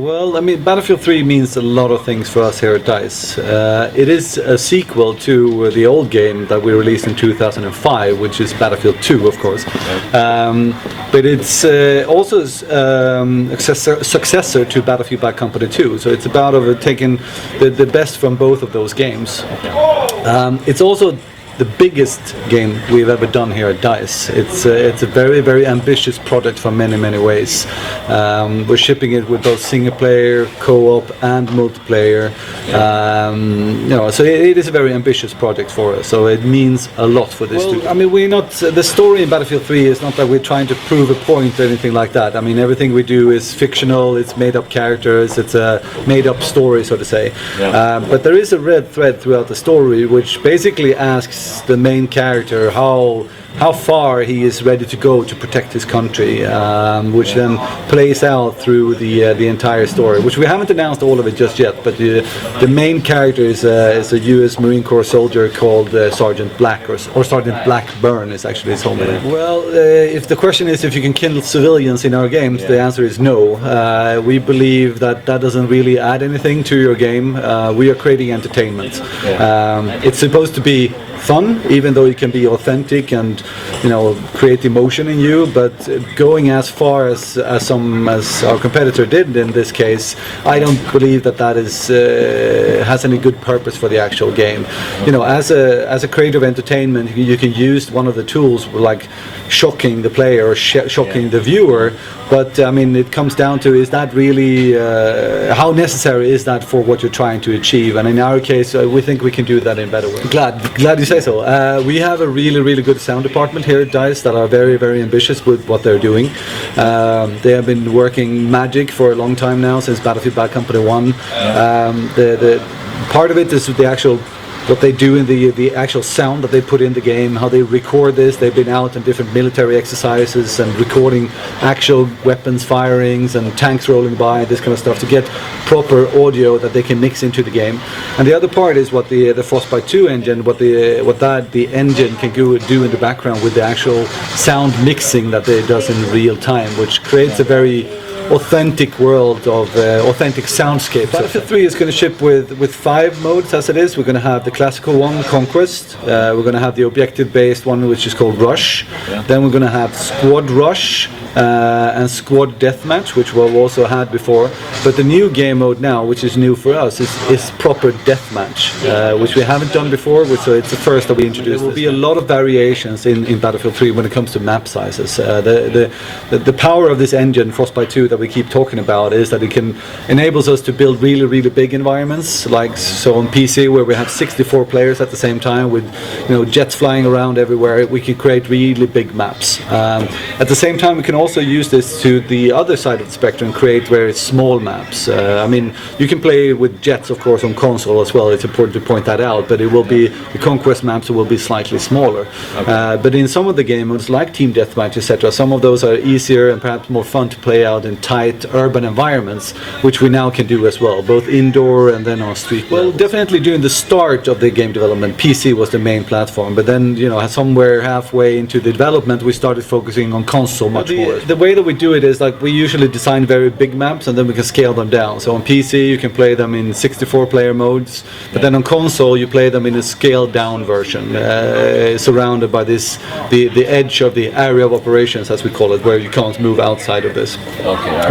Well, I mean, Battlefield 3 means a lot of things for us here at DICE. It is a sequel to the old game that we released in 2005, which is Battlefield 2, of course. But it's also a successor to Battlefield Bad Company 2, so it's about taking the best from both of those games. It's also the biggest game we've ever done here at DICE. It's a very, very ambitious project for many ways. We're shipping it with both single player, co-op and multiplayer. So it is a very ambitious project for us, so it means a lot for this studio. I mean, the story in Battlefield 3 is not that we're trying to prove a point or anything like that. I mean, everything we do is fictional, it's made up characters, it's a made up story, so to say. But there is a red thread throughout the story which basically asks the main character how far he is ready to go to protect his country, which then plays out through the entire story, which we haven't announced all of it just yet, but the main character is a US Marine Corps soldier called Sergeant Black, or Sergeant Blackburn is actually his whole name. Well, if the question is if you can kill civilians in our games, the answer is no. We believe that doesn't really add anything to your game. We are creating entertainment. It's supposed to be fun, even though it can be authentic and create emotion in you, but going as far as our competitor did in this case, I don't believe that has any good purpose for the actual game. As a creative entertainment, you can use one of the tools like shocking the player or shocking the viewer, but I mean, it comes down to, is that really how necessary is that for what you're trying to achieve? And in our case, we think we can do that in a better way. Glad you say so. We have a really good sound department here at DICE that are very ambitious with what they're doing. They have been working magic for a long time now, since Battlefield Bad Company 1. The part of it is what they do in the actual sound that they put in the game, how they record this. They've been out in different military exercises and recording actual weapons firings and tanks rolling by, this kind of stuff, to get proper audio that they can mix into the game. And the other part is what the Frostbite 2 engine, the engine can do in the background with the actual sound mixing that it does in real time, which creates a very authentic world of authentic soundscapes. Battlefield 3 is going to ship with 5 modes as it is. We're going to have the classical one, Conquest. We're going to have the objective-based one, which is called Rush. Then we're going to have Squad Rush and Squad Deathmatch, which we've also had before. But the new game mode now, which is new for us, is proper Deathmatch, which we haven't done before, so it's the first that we introduced. There will be a lot of variations in Battlefield 3 when it comes to map sizes. The power of this engine, Frostbite 2, that we keep talking about, is that it enables us to build really big environments, like so on PC, where we have 64 players at the same time with jets flying around everywhere. We can create really big maps. At the same time, we can also use this to the other side of the spectrum and create very small maps. I mean, you can play with jets, of course, on console as well. It's important to point that out, but it will be the Conquest maps will be slightly smaller. But in some of the game modes, like Team Deathmatch, etc., some of those are easier and perhaps more fun to play out in tight urban environments, which we now can do as well, both indoor and then on street. Well, definitely during the start of the game development, PC was the main platform, but then somewhere halfway into the development, we started focusing on console much more. The way that we do it is like we usually design very big maps and then we can scale them down. So on PC you can play them in 64 player modes, but then on console you play them in a scaled down version, surrounded by the edge of the area of operations, as we call it, where you can't move outside of this.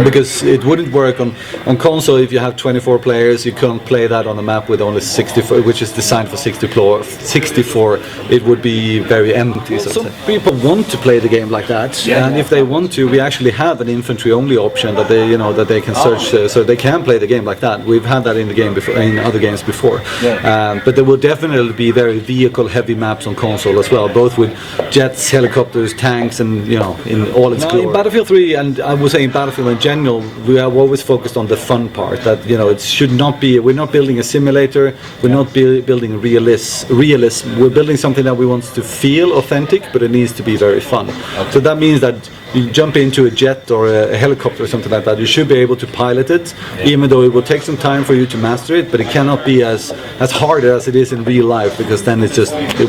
Because it wouldn't work on console if you have 24 players. You can't play that on a map with only 64, which is designed for 64. It would be very empty. Some people want to play the game like that, and if they want to, we actually have an infantry only option that they can search, so they can play the game like that. We've had that in the game before, in other games before. But there will definitely be very vehicle heavy maps on console as well, both with jets, helicopters, tanks, and in all its glory. In Battlefield 3, and I would say in Battlefield in general, we have always focused on the fun part. That it should not be. We're not building a simulator. We're not building realism. We're building something that we want to feel authentic, but it needs to be very fun. So that means that you jump into a jet or a helicopter or something like that, you should be able to pilot it, even though it will take some time for you to master it, but it cannot be as hard as it is in real life, because then it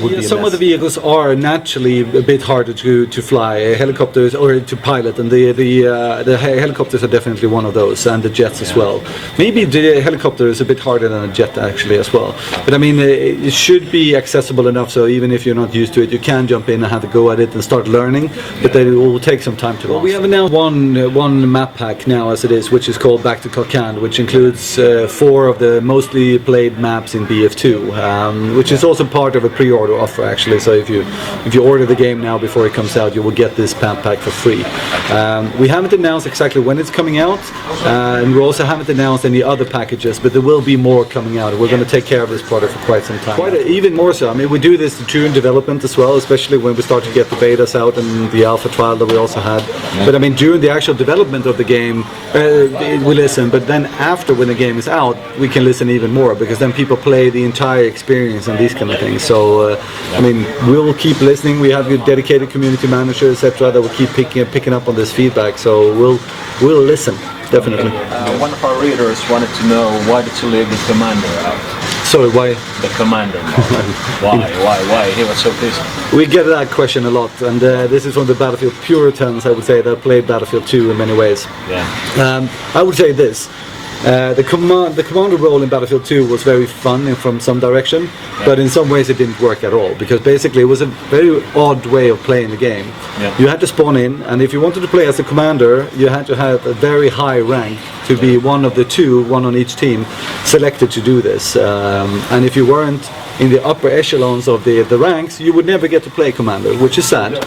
would be some of the vehicles are naturally a bit harder to fly, helicopters, or to pilot, and the helicopters are definitely one of those, and the jets as well. Maybe the helicopter is a bit harder than a jet actually as well, but I mean it should be accessible enough, so even if you're not used to it, you can jump in and have a go at it and start learning, but then it will take some time to learn. Well, we have now one map pack now as it is, which is called Back to Karl-Magnus, which includes 4 of the mostly played maps in BF2, which is also part of a pre-order offer actually, so if you order the game now before it comes out, you will get this map pack for free. We haven't announced exactly when it's coming out, and we also haven't announced any other packages, but there will be more coming out. We're going to take care of this product for quite some time. Even more so. I mean, we do this during development as well, especially when we start to get the betas out and the alpha trial that we also had. But I mean, during the actual development of the game, we listen, but then after, when the game is out, we can listen even more, because then people play the entire experience and these kind of things. So I mean, we'll keep listening. We have a dedicated community manager, etc., that will keep picking up on this feedback, so we'll listen, definitely. One of our readers wanted to know, why did you leave the commander out? Sorry, why? The commander. Why? He was so busy. We get that question a lot, and this is from the Battlefield Puritans, I would say, that played Battlefield 2 in many ways. Yeah. I would say this. The commander role in Battlefield 2 was very fun from some direction, but in some ways it didn't work at all, because basically it was a very odd way of playing the game. Yeah. You had to spawn in, and if you wanted to play as a commander, you had to have a very high rank to be one of the 2, one on each team, selected to do this. And if you weren't in the upper echelons of the ranks, you would never get to play commander, which is sad.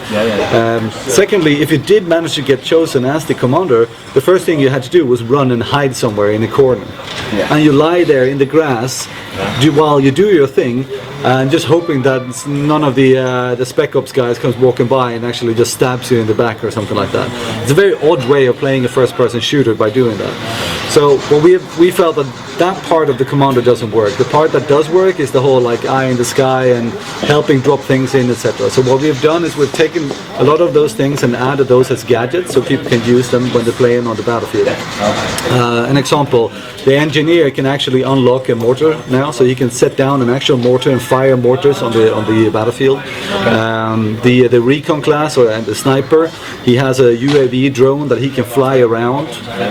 Secondly, if you did manage to get chosen as the commander, the first thing you had to do was run and hide somewhere in a corner. And you lie there in the grass while you do your thing, and just hoping that none of the Spec Ops guys comes walking by and actually just stabs you in the back or something like that. It's a very odd way of playing a first-person shooter by doing that. So we felt that part of the commander doesn't work. The part that does work is the whole like eye in the sky and helping drop things in, etc. So what we've done is we've taken a lot of those things and added those as gadgets, so people can use them when they're playing on the battlefield. An example, the engineer can actually unlock a mortar now, so he can set down an actual mortar and fire mortars on the battlefield. The recon class, or the sniper, he has a UAV drone that he can fly around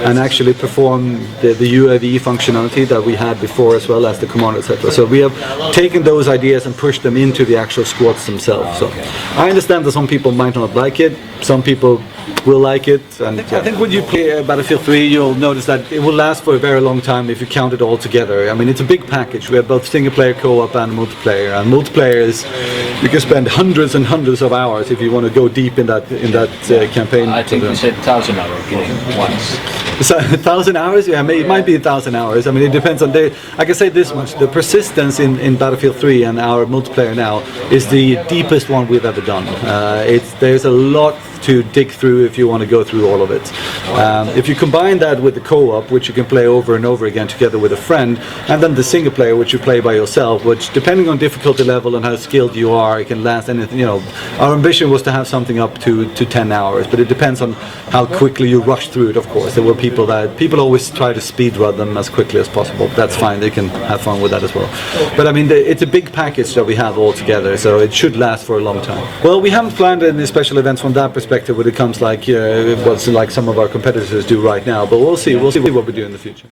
and actually perform the UAV functionality that we had before, as well as the commander, etc. So we have taken those ideas and pushed them into the actual squads themselves. So I understand that some people might not like it, some people will like it, and I think when you play Battlefield 3, you'll notice that it will last for a very long time if you count it all together. I mean, it's a big package. We have both single-player, co-op, and multiplayer. And multiplayer is, you can spend hundreds and hundreds of hours if you want to go deep in that campaign. I think you said 1,000-hour game once. So 1,000 hours? Yeah, it might be 1,000 hours. I mean, it depends on I can say this much: the persistence in Battlefield 3 and our multiplayer now is the deepest one we've ever done. There's a lot to dig through if you want to go through all of it. If you combine that with the co-op, which you can play over and over again together with a friend, and then the single player, which you play by yourself, which depending on difficulty level and how skilled you are, it can last anything. You know, our ambition was to have something up to 10 hours, but it depends on how quickly you rush through it. Of course, there were people always try to speed run them as quickly as possible. That's fine; they can have fun with that as well. But I mean, it's a big package that we have all together, so it should last for a long time. Well, we haven't planned any special events from that perspective when it comes like what some of our competitors do right now, but we'll see what we do in the future.